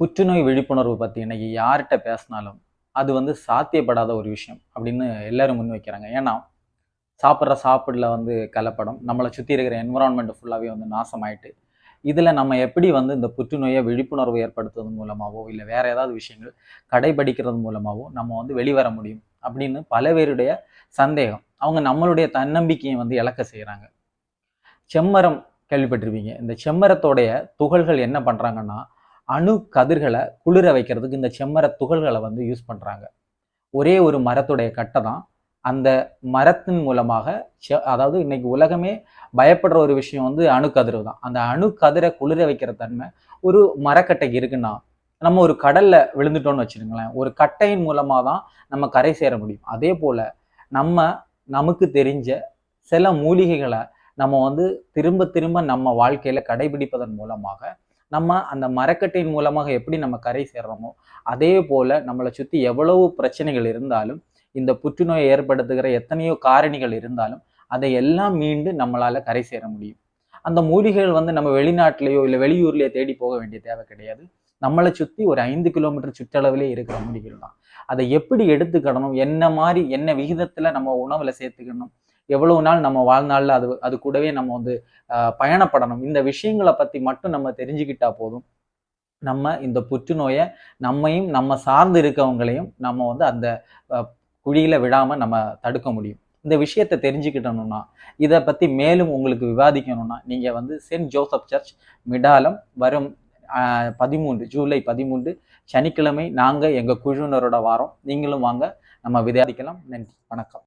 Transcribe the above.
புற்றுநோய் விழிப்புணர்வு பற்றி இன்னைக்கு யார்கிட்ட பேசினாலும் அது சாத்தியப்படாத ஒரு விஷயம் அப்படின்னு எல்லாரும் முன் வைக்கிறாங்க. ஏன்னா சாப்பிட்ற சாப்பிடல கலப்படம், நம்மளை சுற்றி இருக்கிற என்விரான்மெண்ட் ஃபுல்லாகவே நாசமாயிட்டு, இதில் நம்ம எப்படி இந்த புற்றுநோயை விழிப்புணர்வு ஏற்படுத்துறது மூலமாகவோ இல்லை வேற ஏதாவது விஷயங்கள் கடைபிடிக்கிறது மூலமாகவோ நம்ம வெளிவர முடியும் அப்படின்னு பல பேருடைய சந்தேகம். அவங்க நம்மளுடைய தன்னம்பிக்கையை இழக்க செய்கிறாங்க. செம்மரம் கேள்விப்பட்டிருப்பீங்க. இந்த செம்மரத்தோடைய துகள்கள் என்ன பண்ணுறாங்கன்னா, அணு கதிர்களை குளிர வைக்கிறதுக்கு இந்த செம்மர துகள்களை யூஸ் பண்ணுறாங்க. ஒரே ஒரு மரத்துடைய கட்டை தான் அந்த மரத்தின் மூலமாக அதாவது இன்னைக்கு உலகமே பயப்படுற ஒரு விஷயம் அணுக்கதிர் தான். அந்த அணுக்கதிரை குளிர வைக்கிற தன்மை ஒரு மரக்கட்டைக்கு இருக்குன்னா, நம்ம ஒரு கடல்ல விழுந்துட்டோம்னு வச்சுருங்களேன், ஒரு கட்டையின் மூலமாக தான் நம்ம கரை சேர முடியும். அதே போல நம்ம நமக்கு தெரிஞ்ச சில மூலிகைகளை நம்ம திரும்ப திரும்ப நம்ம வாழ்க்கையில கடைபிடிப்பதன் மூலமாக நம்ம அந்த மரக்கட்டையின் மூலமாக எப்படி நம்ம கரை சேர்றோமோ, அதே போல நம்மளை சுற்றி எவ்வளவு பிரச்சனைகள் இருந்தாலும், இந்த புற்றுநோயை ஏற்படுத்துகிற எத்தனையோ காரணிகள் இருந்தாலும் அதை எல்லாம் மீண்டு நம்மளால கரை சேர முடியும். அந்த மூலிகைகள் நம்ம வெளிநாட்டிலேயோ இல்லை வெளியூர்லேயோ தேடி போக வேண்டிய தேவை கிடையாது. நம்மளை சுற்றி ஒரு 5 கிலோமீட்டர் சுற்றளவிலே இருக்கிற மூலிகைகள் தான். அதை எப்படி எடுத்துக்கணும், என்ன மாதிரி என்ன விகிதத்தில் நம்ம உணவில் சேர்த்துக்கணும், எவ்வளவு நாள் நம்ம வாழ்நாளில் அது கூடவே நம்ம பயணப்படணும், இந்த விஷயங்களை பற்றி மட்டும் நம்ம தெரிஞ்சுக்கிட்டா போதும். நம்ம இந்த புற்றுநோயை நம்மையும் நம்ம சார்ந்து இருக்கவங்களையும் நம்ம அந்த குழியில விடாம நம்ம தடுக்க முடியும். இந்த விஷயத்தை தெரிஞ்சுக்கிட்டணும்னா, இதை பற்றி மேலும் உங்களுக்கு விவாதிக்கணும்னா, நீங்கள் சென்ட் ஜோசப் சர்ச் மிடாலம் வரும் 13 ஜூலை 13 சனிக்கிழமை நாங்கள் எங்கள் குழுவினரோட வாரம். நீங்களும் வாங்க, நம்ம விவாதிக்கலாம். நன்றி, வணக்கம்.